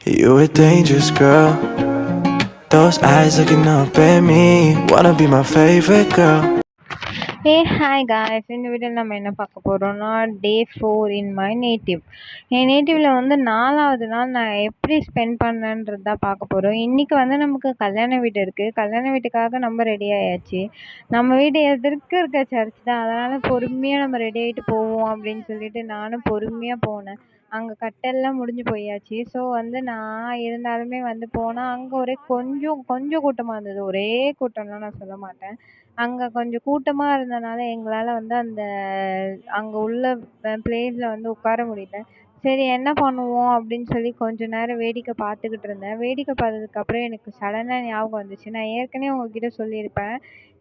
You a dangerous girl. Those eyes looking up at me. Wanna be my favorite girl. Hey hi guys, இந்த வீடியோவில் நம்ம என்ன பார்க்க போகிறோம்னா டே 4 இன் மை நேட்டிவ். என் நேட்டிவில் வந்து 4வது நாள் நான் எப்படி ஸ்பெண்ட் பண்ணேன்றது தான் பார்க்க போகிறோம். இன்றைக்கி வந்து நமக்கு கல்யாண வீடு இருக்குது. கல்யாண வீட்டுக்காக நம்ம ரெடி ஆயாச்சு. நம்ம வீடு எதிர்க்க இருக்க சர்ச் தான், அதனால் பொறுமையாக நம்ம ரெடி ஆகிட்டு போவோம் அப்படின்னு சொல்லிட்டு நானும் பொறுமையாக போனேன். அங்கே கட்டெல்லாம் முடிஞ்சு போயாச்சு. ஸோ வந்து நான் இருந்தாலுமே வந்து போனால் அங்கே ஒரே கொஞ்சம் கொஞ்சம் கூட்டமாக இருந்தது. ஒரே கூட்டம்லாம் நான் சொல்ல மாட்டேன். அங்க கொஞ்சம் கூட்டமா இருந்தனால எங்களால வந்து அங்க உள்ள பிளேஸ்ல வந்து உட்கார முடியல. சரி என்ன பண்ணுவோம் அப்படின்னு சொல்லி கொஞ்ச நேரம் வேடிக்கை பார்த்துக்கிட்டு இருந்தேன். வேடிக்கை பார்த்ததுக்கு அப்புறம் எனக்கு சடனா ஞாபகம் வந்துச்சு. நான் ஏற்கனவே உங்ககிட்ட சொல்லியிருப்பேன்.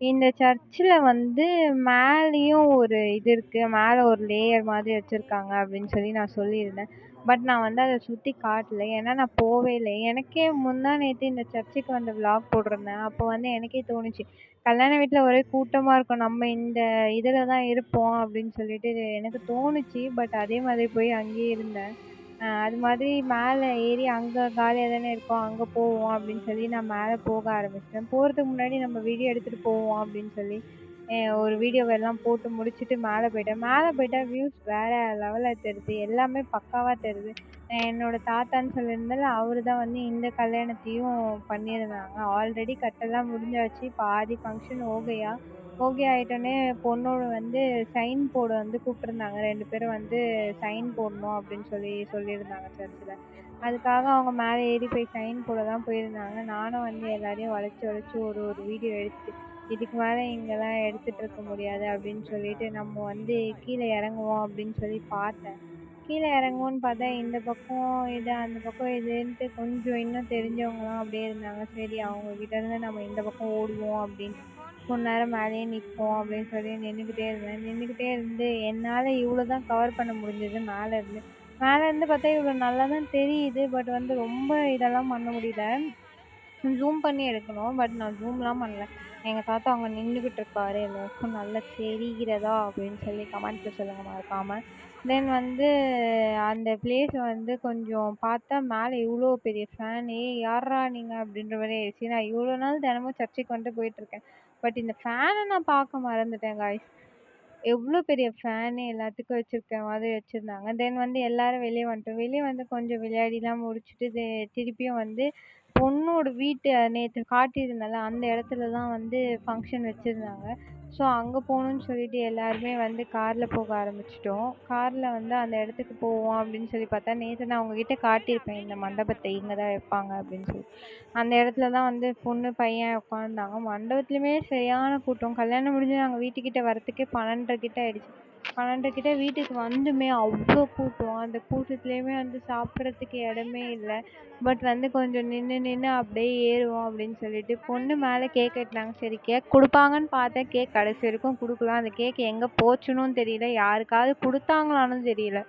இந்த சர்ச்சில் வந்து மேலேயும் ஒரு இது இருக்கு. மேலே ஒரு லேயர் மாதிரி வச்சிருக்காங்க அப்படின்னு சொல்லி நான் சொல்லியிருந்தேன். பட் நான் வந்து அதை சுற்றி காட்டல. ஏன்னா நான் போவே இல்லை. எனக்கே முந்தா நேத்து இந்த சர்ச்சுக்கு வந்து விளாக் போட்டிருந்தேன். அப்போ வந்து எனக்கே தோணுச்சு, கல்யாண வீட்ல ஒரே கூட்டமா இருக்கும். நம்ம இந்த இதுல தான் இருப்போம் அப்படின்னு சொல்லிட்டு எனக்கு தோணுச்சு. பட் அதே மாதிரி போய் அங்கேயே இருந்தேன். அது மாதிரி மேலே ஏறி அங்கே காலியாக தானே இருக்கோம், அங்கே போவோம் அப்படின்னு சொல்லி நான் மேலே போக ஆரம்பிச்சிட்டேன். போகிறதுக்கு முன்னாடி நம்ம வீடியோ எடுத்துகிட்டு போவோம் அப்படின்னு சொல்லி ஒரு வீடியோவெல்லாம் போட்டு முடிச்சுட்டு மேலே போயிட்டேன். மேலே போயிட்டா வியூஸ் வேற லெவலில் தெரியுது. எல்லாமே பக்காவாக தெரியுது. என்னோட தாத்தான்னு சொல்லியிருந்தால அவரு தான் வந்து இந்த கல்யாணத்தையும் பண்ணியிருந்தாங்க. ஆல்ரெடி கட்டெல்லாம் முடிஞ்சாச்சு. பாதி ஃபங்க்ஷன் ஓகேயா ஓகே ஆயிட்டோன்னே பொண்ணோட வந்து சைன் போட வந்து கூப்பிட்டுருந்தாங்க. 2 பேரும் வந்து சைன் போடணும் அப்படின்னு சொல்லி சொல்லியிருந்தாங்க சர்ச்சில். அதுக்காக அவங்க மேலே ஏறி போய் சைன் போட தான் போயிருந்தாங்க. நானும் வந்து எல்லாரையும் வளைச்சி வளைச்சி ஒரு ஒரு வீடியோ எடுத்து, இதுக்கு மேலே இங்கெல்லாம் எடுத்துகிட்டு இருக்க முடியாது அப்படின்னு சொல்லிட்டு நம்ம வந்து கீழே இறங்குவோம் அப்படின்னு சொல்லி பார்த்தேன். கீழே இறங்குவோன்னு பார்த்தா இந்த பக்கம் இது அந்த பக்கம் இதுன்ட்டு கொஞ்சம் இன்னும் தெரிஞ்சவங்கலாம் அப்படியே இருந்தாங்க. சரி அவங்கக்கிட்ட இருந்து நம்ம இந்த பக்கம் ஓடுவோம் அப்படின்னு கொஞ்ச நேரம் மேலேயே நிற்போம் அப்படின்னு சொல்லி நின்றுக்கிட்டே இருந்தேன். நின்றுக்கிட்டே இருந்து என்னால் இவ்வளோ தான் கவர் பண்ண முடிஞ்சது மேலேருந்து. மேலேருந்து பார்த்தா இவ்வளோ நல்லா தான் தெரியுது. பட் வந்து ரொம்ப இதெல்லாம் பண்ண முடியல. ஜூம் பண்ணி எடுக்கணும். பட் நான் ஜூம்லாம் பண்ணல. எங்கள் தாத்தா அங்கே நின்றுக்கிட்டு இருக்காரு. எல்லாருக்கும் நல்லா தெரிகிறதா அப்படின்னு சொல்லி கமெண்ட்டில் சொல்லுங்கள் மறக்காமல். தென் வந்து அந்த பிளேஸை வந்து கொஞ்சம் பார்த்தா மேலே இவ்வளோ பெரிய ஃபேன். யார்ரா நீங்கள் அப்படின்ற மாதிரி ஆயிடுச்சு. நான் இவ்வளோ நாள் தினமும் சர்ச்சுக்கு வந்துட்டு போயிட்டுருக்கேன். பட் இந்த ஃபேனை நான் பார்க்க மறந்துட்டேன் காய்ஸ். எவ்வளோ பெரிய ஃபேனு எல்லாத்துக்கும் வச்சிருக்க மாதிரி வச்சுருந்தாங்க. தென் வந்து எல்லாரும் வெளியே வந்துட்டோம். வெளியே வந்து கொஞ்சம் விளையாடிலாம் முடிச்சுட்டு திருப்பியும் வந்து பொண்ணோட வீட்டு நேற்று காட்டியிருந்தேன்ல அந்த இடத்துல தான் வந்து ஃபங்க்ஷன் வச்சுருந்தாங்க. ஸோ அங்கே போகணுன்னு சொல்லிட்டு எல்லாருமே வந்து காரில் போக ஆரம்பிச்சிட்டோம். காரில் வந்து அந்த இடத்துக்கு போவோம் அப்படின்னு சொல்லி பார்த்தா, நேற்று நான் உங்ககிட்ட காட்டியிருப்பேன் இந்த மண்டபத்தை இங்கே தான் வைப்பாங்க அப்படின்னு சொல்லி. அந்த இடத்துல தான் வந்து பொண்ணு பையன் உட்காந்தாங்க. மண்டபத்துலையுமே சரியான கூட்டம். கல்யாணம் முடிஞ்சு நாங்கள் வீட்டுக்கிட்ட வரத்துக்கே 12:30 கிட்ட ஆயிடுச்சு. 12:30 கிட்ட வீட்டுக்கு வந்துமே அவ்வளோ கூட்டம். அந்த கூட்டத்துலேயுமே வந்து சாப்பிட்றதுக்கு இடமே இல்லை. பட் வந்து கொஞ்சம் நின்று நின்று அப்படியே ஏறுவோம் அப்படின்னு சொல்லிட்டு பொண்ணு மேலே கேக் வெட்டினாங்க. சரி கேக் கொடுப்பாங்கன்னு பார்த்தேன். கேக் கடைசி வரைக்கும் கொடுக்கலாம். அந்த கேக் எங்கே போச்சுன்னும் தெரியல. யாருக்காவது கொடுத்தாங்களானும் தெரியல.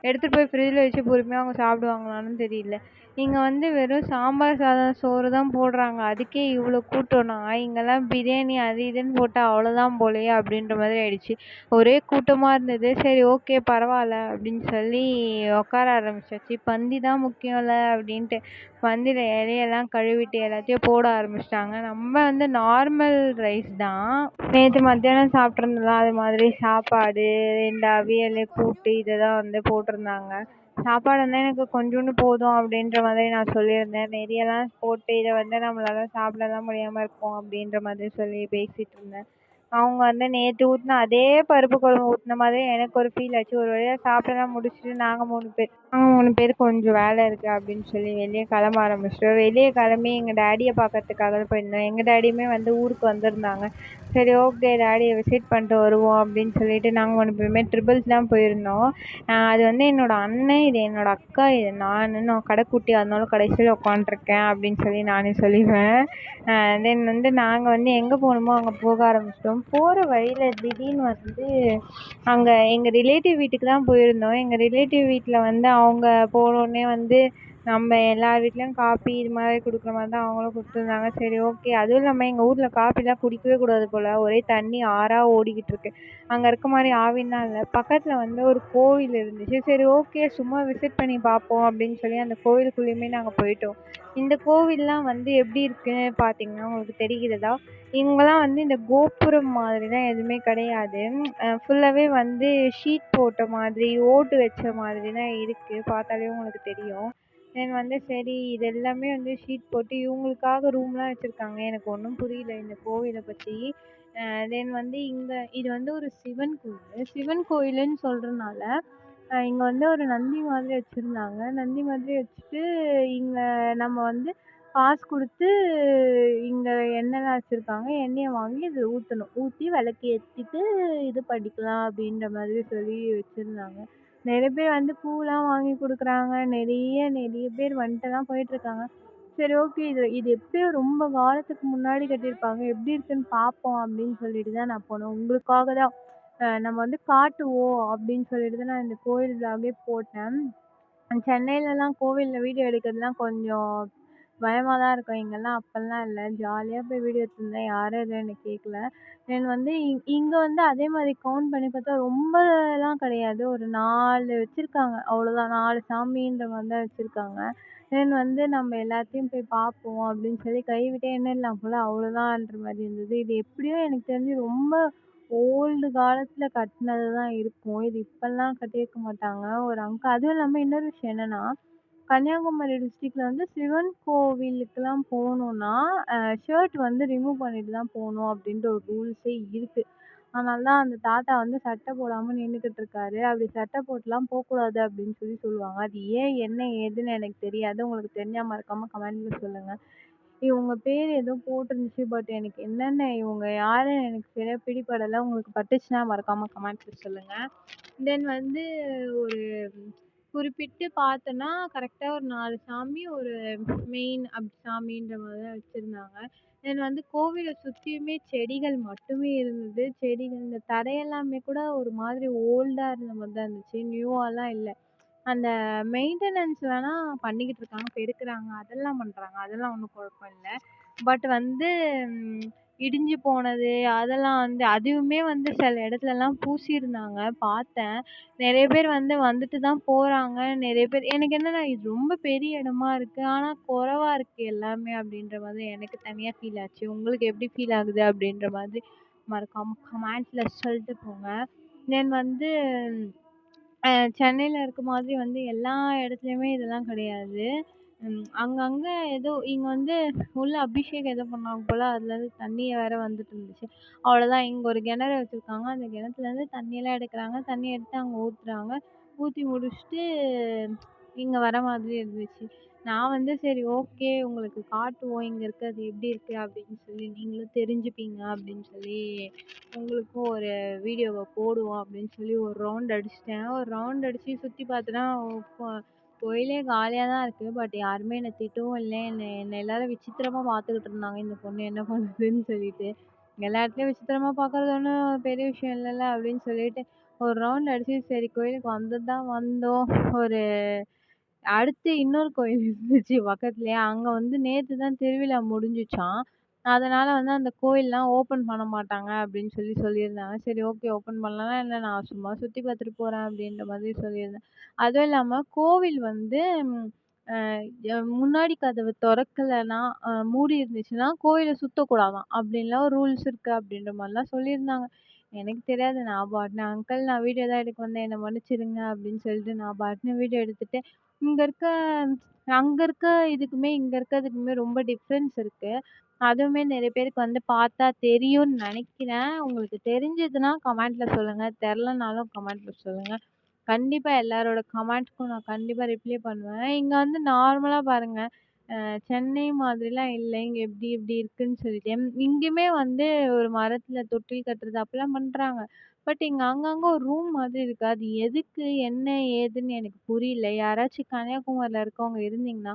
எடுத்துகிட்டு போய் ஃப்ரிட்ஜில் வச்சு பொறுமையாக அவங்க சாப்பிடுவாங்களானும் தெரியல. இங்கே வந்து வெறும் சாம்பார் சாதம் சோறு தான் போடுறாங்க. அதுக்கே இவ்வளோ கூட்டம்னா இங்கெல்லாம் பிரியாணி அது இதுன்னு போட்டால் அவ்வளோதான் போலையே அப்படின்ற மாதிரி ஆயிடுச்சு. ஒரே கூட்டமாக இருந்தது. சரி ஓகே பரவாயில்ல அப்படின்னு சொல்லி உட்கார ஆரம்பிச்சாச்சு. பந்தி தான் முக்கியம்ல அப்படின்ட்டு பந்தியில் இலையெல்லாம் கழுவிட்டு எல்லாத்தையும் போட ஆரம்பிச்சிட்டாங்க. நம்ம வந்து நார்மல் ரைஸ் தான் நேற்று மத்தியானம் சாப்பிட்ருந்தோம்ல, அது மாதிரி சாப்பாடு 2 அவியல் கூட்டு இதை தான் வந்து போட்டிருந்தாங்க. சாப்பாடு வந்து எனக்கு கொஞ்சோண்டு போதும் அப்படின்ற மாதிரி நான் சொல்லியிருந்தேன். நிறையெல்லாம் போட்டு இதை வந்து நம்மளால சாப்பிடலாம் முடியாமல் இருக்கும் அப்படின்ற மாதிரி சொல்லி பேசிகிட்டு இருந்தேன். அவங்க வந்து நேற்று ஊற்றின அதே பருப்பு குழம்பு ஊற்றின மாதிரி எனக்கு ஒரு ஃபீல் ஆச்சு. ஒரு வழியாக சாப்பிட்டெல்லாம் முடிச்சுட்டு நாங்கள் 3 பேர் கொஞ்சம் வேலை இருக்குது அப்படின்னு சொல்லி வெளியே கிளம்ப ஆரம்பிச்சிட்டோம். வெளியே கிளம்பி எங்கள் டேடியை பார்க்கறதுக்காக போயிருந்தோம். எங்கள் டேடியுமே வந்து ஊருக்கு வந்திருந்தாங்க. சரி ஓகே டேடியை விசிட் பண்ணிட்டு வருவோம் அப்படின்னு சொல்லிட்டு நாங்கள் 3 பேருமே ட்ரிபிள்ஸ் தான் போயிருந்தோம். அது வந்து என்னோடய அண்ணன், இது என்னோடய அக்கா, இது நான் கடைக்குட்டி, அதனால கடைசியில் உட்காண்ட்ருக்கேன் அப்படின்னு சொல்லி நானே சொல்லிடுவேன். தென் வந்து நாங்கள் வந்து எங்கே போகணுமோ அங்கே போக ஆரம்பிச்சிட்டோம். போகிற வழியில் திடீர்னு வந்து அங்கே எங்கள் ரிலேட்டிவ் வீட்டுக்கு தான் போயிருந்தோம். எங்கள் ரிலேட்டிவ் வீட்டில் வந்து அவங்க போனோடனே வந்து நம்ம எல்லார் வீட்லயும் காப்பி இது மாதிரி குடுக்குற மாதிரி தான் அவங்களும் குடுத்துருந்தாங்க. சரி ஓகே. அதுவும் இல்லாம எங்க ஊர்ல காப்பிலாம் குடிக்கவே கூடாது போல. ஒரே தண்ணி ஆறா ஓடிக்கிட்டு இருக்கு. அங்க இருக்க மாரி ஆவின்லாம் இல்ல. பக்கத்துல வந்து ஒரு கோவில் இருந்துச்சு. சரி ஓகே சும்மா விசிட் பண்ணி பார்ப்போம் அப்படின்னு சொல்லி அந்த கோவிலுக்குள்ளயுமே நாங்க போயிட்டோம். இந்த கோவில்லாம் வந்து எப்படி இருக்குன்னு பார்த்தீங்கன்னா உங்களுக்கு தெரிகிறதா? இங்கலாம் வந்து இந்த கோபுரம் மாதிரிலாம் எதுவுமே கிடையாது. ஃபுல்லாவே வந்து ஷீட் போட்ட மாதிரி, ஓட்டு வச்ச மாதிரி தான் இருக்கு. பார்த்தாலே உங்களுக்கு தெரியும். தென் வந்து சரி இது எல்லாமே வந்து ஷீட் போட்டு இவங்களுக்காக ரூம்லாம் வச்சிருக்காங்க. எனக்கு ஒண்ணும் புரியல இந்த கோவில பத்தி. தென் வந்து இது வந்து ஒரு சிவன் கோயில். சிவன் கோயிலுன்னு சொல்றனால, இங்க வந்து ஒரு நந்தி மாதிரி வச்சிருந்தாங்க. நந்தி மாதிரி வச்சுட்டு, இங்க நம்ம வந்து காசு குடுத்து இங்க எண்ணெய்லாம் வச்சிருக்காங்க. எண்ணெய வாங்கி இதுல ஊத்தணும். ஊத்தி விளக்கு ஏத்திட்டு இது பண்ணிக்கலாம் அப்படின்ற மாதிரி சொல்லி வச்சிருந்தாங்க. நெறைய பேர் வந்து பூலாம் வாங்கி குடுக்குறாங்க. நெறைய பேர் வந்துட்டுலாம் போயிட்டுருக்காங்க. சரி ஓகே. இது இது எப்படியோ ரொம்ப காலத்துக்கு முன்னாடி கட்டியிருப்பாங்க. எப்படி இருக்குன்னு பார்ப்போம் அப்படின்னு சொல்லிட்டு தான் நான் போனேன். உங்களுக்காக தான் நம்ம வந்து காட்டுவோம் அப்படின்னு சொல்லிட்டு தான் நான் இந்த கோயில் vlog-ஏ போட்டேன். சென்னையிலலாம் கோவில்ல வீடியோ எடுக்கிறதுலாம் கொஞ்சம் பயமா தான் இருக்கும். இங்கலாம் அப்பல்லாம் இல்ல. ஜாலியா போய் வீடியோ எடுத்திருந்தேன். யாரும் எதுவும் என்ன கேட்கல. தென் வந்து இங்க வந்து அதே மாரி கவுண்ட் பண்ணி பார்த்தா ரொம்பலாம் கிடையாது. ஒரு 4 வச்சிருக்காங்க. அவ்வளோதான் 4 சாமின்ற மாரி தான் வச்சிருக்காங்க. தென் வந்து நம்ம எல்லாத்தையும் போய் பார்ப்போம் அப்படின்னு சொல்லி கைவிட்டே எண்ணிடலாம் போல அவ்வளோதான்ற மாரி இருந்தது. இது எப்படியோ எனக்கு தெரிஞ்சு ரொம்ப ஓல்டு காலத்துல கட்டுனது தான் இருக்கும். இது இப்பல்லாம் கட்டியிருக்க மாட்டாங்க. ஒரு அதுவும் இல்லாம இன்னொரு விஷயம் என்னன்னா, கன்னியாகுமரி டிஸ்ட்ரிக்ட்ல வந்து சிவன் கோவிலுக்குலாம் போணும்னா, ஷர்ட் வந்து ரிமூவ் பண்ணிட்டு தான் போணும் அப்படின்ற ஒரு ரூல்ஸே இருக்கு. அதனால தான் அந்த தாத்தா வந்து சட்டை போடாம நின்னுகிட்டு இருக்காரு. அப்படி சட்டை போட்டுலாம் போக்கூடாது அப்படின்னு சொல்லி சொல்லுவாங்க. அது ஏன், என்ன, ஏதுன்னு எனக்கு தெரியாது. உங்களுக்கு தெரிஞ்சா மறக்காம கமெண்ட்ல சொல்லுங்க. இவங்க பேர் ஏதோ போட்டிருந்துச்சு. பட் எனக்கு என்னென்ன இவங்க யாருன்னு எனக்கு சரியா பிடிபடல. உங்களுக்கு பட்டுச்சுன்னா மறக்காம கமெண்ட்ல சொல்லுங்க. தென் வந்து ஒரு குறிப்பிட்டு பார்த்தோன்னா, கரெக்ட்டா ஒரு 4 சாமி, ஒரு மெயின் சாமின்ற மாரி தான் வச்சிருந்தாங்க. தென் வந்து கோவில சுத்தியுமே செடிகள் மட்டுமே இருந்தது. செடிகள் இந்த தரையெல்லாமே கூட ஒரு மாதிரி ஓல்டா இருந்த மாரி தான் இருந்துச்சு. நியூவாலாம் இல்ல. அந்த மெயின்டெனன்ஸ் வேணா பண்ணிக்கிட்டு இருக்காங்க, பெருக்குறாங்க, அதெல்லாம் பண்றாங்க. அதெல்லாம் ஒண்ணும் குழப்பம் இல்ல. பட் வந்து ம் இடிஞ்சு போனது, அதெல்லாம் வந்து அதுவுமே வந்து சில இடத்துலலாம் பூசியிருந்தாங்க பார்த்தேன். நெறைய பேர் வந்து வந்துட்டு தான் போறாங்க. நெறைய பேர் எனக்கு என்னன்னா இது ரொம்ப பெரிய இடமா இருக்கு. ஆனா குறைவா இருக்கு எல்லாமே அப்படின்ற மாதிரி எனக்கு தனியா ஃபீல் ஆச்சு. உங்களுக்கு எப்படி ஃபீல் ஆகுது அப்படின்ற மாதிரி மறக்காம கமெண்ட்ஸ்ல சொல்லிட்டு போங்க. தென் வந்து அ சென்னையில இருக்க மாதிரி வந்து எல்லா இடத்துலயுமே இதெல்லாம் கிடையாது. அங்கங்க ஏதோ இங்க வந்து உள்ள அபிஷேகம் ஏதோ பண்ணாங்க போல. அதுலேருந்து தண்ணி வேற வந்துட்டு இருந்துச்சு. அவ்வளோதான் இங்க ஒரு கிணறு வச்சிருக்காங்க. அந்த கிணத்துலேருந்து தண்ணியெல்லாம் எடுக்குறாங்க. தண்ணி எடுத்து அங்க ஊத்துறாங்க. ஊத்தி முடிச்சுட்டு இங்க வர மாதிரி இருந்துச்சு. நான் வந்து சரி ஓகே உங்களுக்கு காட்டுவோம் இங்க இருக்கிறது எப்படி இருக்கு அப்படின்னு சொல்லி நீங்களும் தெரிஞ்சுப்பீங்க அப்படின்னு சொல்லி உங்களுக்கும் ஒரு வீடியோவ போடுவோம் அப்படின்னு சொல்லி ஒரு ரவுண்ட் அடிச்சுட்டேன். ஒரு ரவுண்ட் அடிச்சு சுத்தி பார்த்தேன்னா, கொ கோயிலே காலியா தான் இருக்கு. பட் யாருமே என்ன திட்டவும் இல்ல. என்ன எல்லாரும் விசித்திரமா பார்த்துக்கிட்டு இருந்தாங்க. இந்த பொண்ணு என்ன பண்ணுதுன்னு சொல்லிட்டு. எல்லா இடத்துலயும் விசித்திரமா பார்க்கறது ஒண்ணும் பெரிய விஷயம் இல்லல்ல அப்படின்னு சொல்லிட்டு, ஒரு ரவுண்ட் அடிச்சு சரி கோயிலுக்கு வந்தது தான் வந்தோம். ஒரு அடுத்து இன்னொரு கோயில் இருந்துச்சு பக்கத்துலயே. அங்க வந்து நேத்து தான் திருவிழா முடிஞ்சுச்சாம். அதனால வந்து அந்த கோயில்லாம் ஓப்பன் பண்ண மாட்டாங்க அப்படின்னு சொல்லி சொல்லியிருந்தாங்க. சரி ஓகே ஓப்பன் பண்ணலன்னா என்ன நான் சும்மா சுத்தி பார்த்துட்டு போறேன் அப்படின்ற மாதிரி சொல்லியிருந்தேன். அதுவும் இல்லாம கோவில் வந்து ம் அ முன்னாடி கதவு தொறக்கலன்னா, மூடி இருந்துச்சுன்னா கோயில சுத்தக்கூடாதாம். அப்படின்லாம் ஒரு ரூல்ஸ் இருக்கு அப்படின்ற மாரிலாம் சொல்லியிருந்தாங்க. எனக்கு தெரியாது. நான் பாட்டுன்னு அங்கிள் நான் வீடியோ தான் எடுக்க வந்தேன். என்ன மன்னிச்சிடுங்க அப்படின்னு சொல்லிட்டு நான் பாட்டுன்னு வீடியோ எடுத்துட்டு இங்க இருக்க அங்க இருக்க இதுக்குமே, இங்க இருக்கதுக்குமே ரொம்ப டிஃப்ரென்ஸ் இருக்கு. அதுவுமே நெறைய பேருக்கு வந்து பார்த்தா தெரியும்னு நெனைக்கிறேன். உங்களுக்கு தெரிஞ்சதுன்னா கமெண்ட்ல சொல்லுங்க. தெரிலனாலும் கமெண்ட்ல சொல்லுங்க. கண்டிப்பா எல்லாரோட கமெண்ட்ஸ்க்கும் நான் கண்டிப்பா ரிப்ளை பண்ணுவேன். இங்க வந்து நார்மலா பாருங்க, சென்னை மாதிரிலாம் இல்ல. இங்க எப்டி இப்டி இருக்குன்னு சொல்லிட்டு. இங்கேயுமே வந்து ஒரு மரத்துல தொட்டில் கட்டுறது அப்படிலாம் பண்றாங்க. பட் இங்க அங்கங்க ஒரு ரூம் மாதிரி இருக்கு. அது எதுக்கு? என்ன? ஏதுன்னு எனக்கு புரியல. யாராச்சும் கன்னியாகுமரியில இருக்கவங்க இருந்தீங்கன்னா,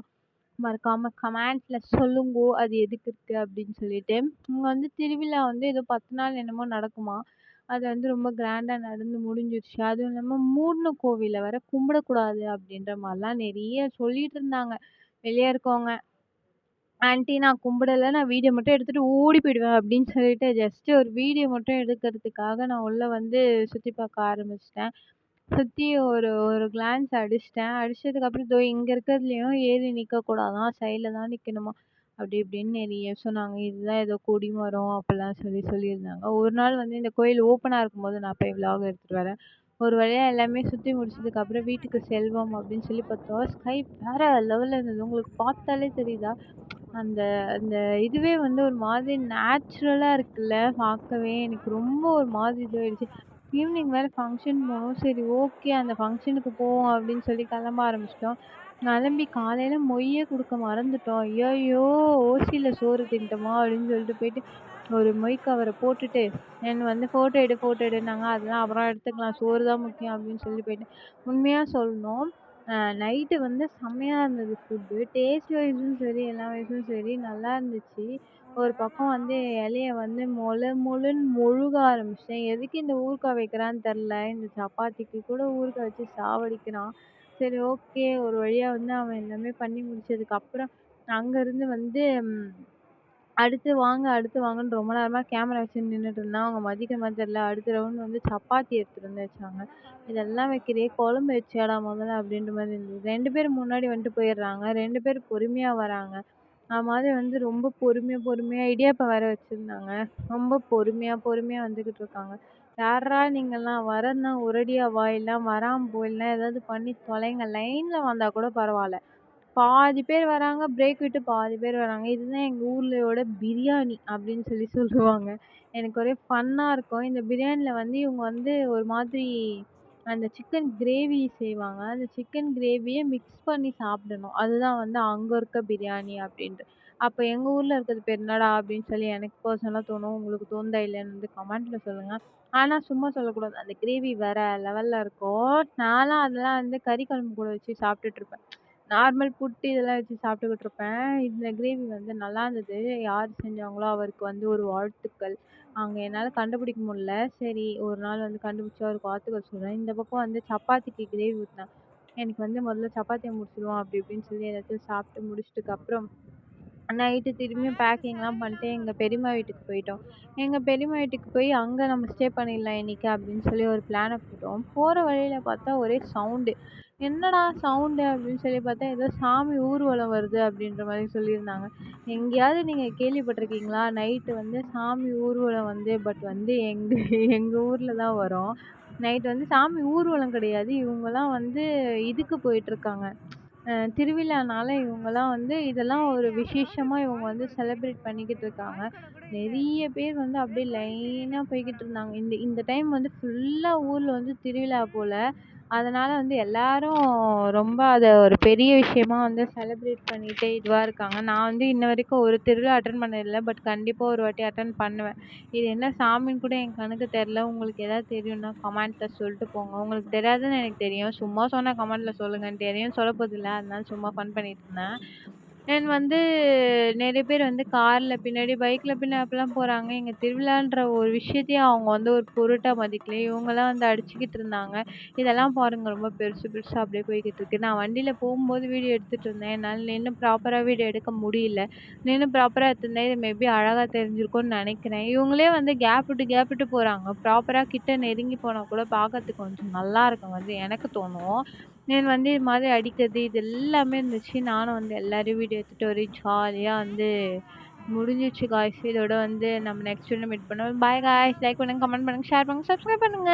மறக்காம கமெண்ட்ஸ்ல சொல்லுங்கோ. அது எதுக்கு இருக்கு அப்படின்னு சொல்லிட்டு. இங்க வந்து திருவிழா வந்து ஏதோ 10 நாள் என்னமோ நடக்குமாம். அது வந்து ரொம்ப கிராண்டா நடந்து முடிஞ்சிருச்சு. அதுவும் இல்லாம மூடுன கோவில்ல வேற கும்பிடக்கூடாது அப்படின்ற மாரிலாம் நெறைய சொல்லிட்டு இருந்தாங்க. வெளிய இருக்கவங்க. ஆன்டி நான் கும்பிடல. நான் வீடியோ மட்டும் எடுத்துட்டு ஓடி போயிடுவேன் அப்படின்னு சொல்லிட்டு ஜஸ்ட் ஒரு வீடியோ மட்டும் எடுக்கிறதுக்காக நான் உள்ள வந்து சுத்தி பார்க்க ஆரம்பிச்சுட்டேன். சுத்தி ஒரு ஒரு கிளான்ஸ் அடிச்சுட்டேன். அடிச்சதுக்கப்புறம் இதோ இங்க இருக்கிறதுலயும் ஏறி நிக்கக்கூடாதாம். சைட்ல தான் நிக்கணுமா. அப்படி இப்படின்னு நெறைய சொன்னாங்க. இதுதான் ஏதோ கொடிமரம் அப்படிலாம் சொல்லியிருந்தாங்க. ஒரு நாள் வந்து இந்த கோயில் ஓப்பனா இருக்கும்போது நான் போய் விளாக் எடுத்துட்டு வரேன். ஒரு வழியா எல்லாமே சுத்தி முடிச்சதுக்கப்புறம் வீட்டுக்கு செல்வோம் அப்படின்னு சொல்லி பார்த்தா, ஸ்கை வேற லெவல்ல இருந்தது. உங்களுக்கு பார்த்தாலே தெரியுதா? அந்த அந்த இதுவே வந்து ஒரு மாதிரி நேச்சுரலா இருக்குல்ல பார்க்கவே. எனக்கு ரொம்ப ஒரு மாதிரி இதுவாயிடுச்சு. ஈவினிங் வேற ஃபங்ஷன் போனோம். சரி ஓகே அந்த ஃபங்ஷனுக்கு போவோம் அப்படின்னு சொல்லி கிளம்ப ஆரம்பிச்சுட்டோம். கிளம்பி காலையில மொய்யே குடுக்க மறந்துட்டோம். ஐயய்யோ! ஓசியில சோறு தின்ட்டோமா அப்படின்னு சொல்லிட்டு போயிட்டு ஒரு மொய் கவர போட்டுட்டு என்ன வந்து ஃபோட்டோ எடுன்னாங்க. அதெல்லாம் அப்புறம் எடுத்துக்கலாம். சோறு தான் முக்கியம் அப்படின்னு சொல்லி போயிட்டேன். உண்மையா சொல்லணும். நைட்டு வந்து செம்மையா இருந்தது ஃபுட்டு. டேஸ்ட் வைஸும் சரி, எல்லா வைஸும் சரி நல்லா இருந்துச்சு. ஒரு பக்கம் வந்து இலைய வந்து மொளுன்னு மொழுக ஆரம்பிச்சுட்டேன். எதுக்கு இந்த ஊறுகாய் வைக்கிறான்னு தெர்ல. இந்த சப்பாத்திக்கு கூட ஊறுகாய் வச்சு சாவடிக்கிறான். சரி ஓகே. ஒரு வழியா வந்து அவன் எல்லாமே பண்ணி முடிச்சதுக்கப்புறம், அங்கருந்து வந்து அடுத்து வாங்கன்னு ரொம்ப நேரமா கேமரா வச்சுட்டு நின்னுட்டு இருந்தான். அவங்க மதிக்கிற மாரி தெரியல. அடுத்த ரவுண்ட் வந்து சப்பாத்தி எடுத்துட்டு வந்து வச்சாங்க. "இதெல்லாம் வைக்கிறியே குழம்பு வச்சியாடா முதல்ல?" அப்படின்ற மாரி இருந்தது. 2 பேர் முன்னாடி வந்துட்டு போயிடுறாங்க. 2 பேர் பொறுமையா வராங்க. அது மாதிரி வந்து ரொம்ப பொறுமையா இடியாப்பம் வேற வச்சிருந்தாங்க. ரொம்ப பொறுமையா வந்துகிட்டு இருக்காங்க. "யார்றா நீங்கலாம்? வரேன்னா ஒரடியா வா, இல்ல வராம போ, இல்ல ஏதாவது பண்ணி தொலைங்க. லைன்ல வந்தா கூட பரவால்ல." பாதி பேர் வராங்க, பிரேக் விட்டு பாதி பேர் வராங்க. இதுதான் எங்க ஊர்லயோட பிரியாணி அப்படின்னு சொல்லுவாங்க. எனக்கு ஒரே ஃபன்னா இருக்கும். இந்த பிரியாணில வந்து இவங்க வந்து ஒரு மாதிரி அந்த சிக்கன் கிரேவி செய்வாங்க. அந்த சிக்கன் கிரேவிய மிக்ஸ் பண்ணி சாப்பிடணும். அதுதான் வந்து அங்க இருக்க பிரியாணி அப்படின்ட்டு. அப்ப எங்க ஊர்ல இருக்கிறது பேர் என்னடா அப்படின்னு சொல்லி எனக்கு பர்சனலா தோணும். உங்களுக்கு தோணுதா இல்லையான்னு வந்து கமெண்ட்ல சொல்லுங்க. ஆனா சும்மா சொல்லக்கூடாது. அந்த கிரேவி வேற லெவல்ல இருக்கும். நான்லாம் அதெல்லாம் வந்து கறி குழம்பு கூட வச்சு சாப்பிட்டுட்டு இருப்பேன். நார்மல் புட்டு இதெல்லாம் வச்சு சாப்பிட்டுக்கிட்டு இருப்பேன். இந்த கிரேவி வந்து நல்லா இருந்தது. யார் செஞ்சாங்களோ அவருக்கு வந்து ஒரு வாழ்த்துக்கள். அங்க என்னால கண்டுபிடிக்க முடியல. சரி ஒரு நாள் வந்து கண்டுபிடிச்சு அவருக்கு வாழ்த்துக்கள் சொல்றேன். இந்த பக்கம் வந்து சப்பாத்திக்கு கிரேவி ஊத்துனேன். எனக்கு வந்து முதல்ல சப்பாத்திய முடிச்சுருவோம் அப்படி இப்படின்னு சொல்லி எல்லாத்தையும் சாப்பிட்டு முடிச்சதுக்கு அப்புறம் நைட்டு திரும்பியும் பேக்கிங்லாம் பண்ணிட்டு எங்க பெரியம்மா வீட்டுக்கு போயிட்டோம். எங்க பெரியம்மா வீட்டுக்கு போய் அங்க நம்ம ஸ்டே பண்ணிடலாம் இன்னைக்கு அப்படின்னு சொல்லி ஒரு பிளான போட்டோம். போற வழியில பார்த்தா ஒரே சவுண்டு. என்னடா சவுண்டு அப்படின்னு சொல்லி பார்த்தா ஏதோ சாமி ஊர்வலம் வருது அப்படின்ற மாதிரி சொல்லியிருந்தாங்க. எங்கேயாவது நீங்க கேள்விப்பட்டிருக்கீங்களா? நைட்டு வந்து சாமி ஊர்வலம் வந்து பட் வந்து எங்க ஊர்ல தான் வரும். நைட் வந்து சாமி ஊர்வலம் கிடையாது. இவங்கலாம் வந்து இதுக்கு போயிட்டுருக்காங்க. திருவிழானால இவங்கலாம் வந்து இதெல்லாம் ஒரு விசேஷமா இவங்க வந்து செலிப்ரேட் பண்ணிக்கிட்டு இருக்காங்க. நெறைய பேர் வந்து அப்படியே லைனா போய்க்கிட்டு இருந்தாங்க. இந்த இந்த டைம் வந்து ஃபுல்லா ஊர்ல வந்து திருவிழா போல. அதனால வந்து எல்லாரும் ரொம்ப அத ஒரு பெரிய விஷயமா வந்து செலிப்ரேட் பண்ணிட்டு இதுவா இருக்காங்க. நான் வந்து இன்ன வரைக்கும் ஒரு திருவிழா அட்டெண்ட் பண்ணதில்ல. பட் கண்டிப்பா ஒரு வாட்டி அட்டெண்ட் பண்ணுவேன். இது என்ன சாமின்னு கூட என் கண்ணுக்கு தெரியல. உங்களுக்கு ஏதாவது தெரியும்னா கமெண்ட்ல சொல்லிட்டு போங்க. உங்களுக்கு தெரியாதுன்னு எனக்கு தெரியும். சும்மா சொன்னா கமெண்ட்ல சொல்லுங்க. தெரியும்னு சொல்லப் போறதில்ல. அதனால சும்மா ஃபன் பண்ணிட்டு இருந்தேன். தென் வந்து நெறைய பேர் வந்து கார்ல பின்னாடி, பைக்ல பின்ன அப்படிலாம் போறாங்க. எங்க திருவிழான்ற ஒரு விஷயத்தையே அவங்க வந்து ஒரு பொருட்டா மதிக்கல. இவங்கலாம் வந்து அடிச்சுக்கிட்டு இருந்தாங்க. இதெல்லாம் பாருங்க ரொம்ப பெருசா அப்படியே போய்க்கிட்டு இருக்கு. நான் வண்டியில போகும்போது வீடியோ எடுத்துட்டு இருந்தேன். என்னால நின்னு ப்ராப்பரா வீடியோ எடுக்க முடியல. நின்னு ப்ராப்பரா எடுத்திருந்தா இது மேபி அழகா தெரிஞ்சிருக்கும்னு நெனைக்கிறேன். இவங்களே வந்து கேப் விட்டு போறாங்க. ப்ராப்பரா கிட்ட நெருங்கி போனா கூட பார்க்கறதுக்கு கொஞ்சம் நல்லா இருக்கும் வந்து எனக்கு தோணும். நான் வந்து இது மாதிரி அடிக்கிறது இது எல்லாமே இருந்துச்சு. நானும் வந்து எல்லாரையும் வீடியோ எடுத்துட்டு ஒரே ஜாலியா வந்து முடிஞ்சிருச்சு காய்ஸ். இதோட வந்து நம்ம நெக்ஸ்ட் வீடியோல மீட் பண்ணுவோம். Bye guys. லைக் பண்ணுங்க, கமெண்ட் பண்ணுங்க, ஷேர் பண்ணுங்க, சப்ஸ்கிரைப் பண்ணுங்க.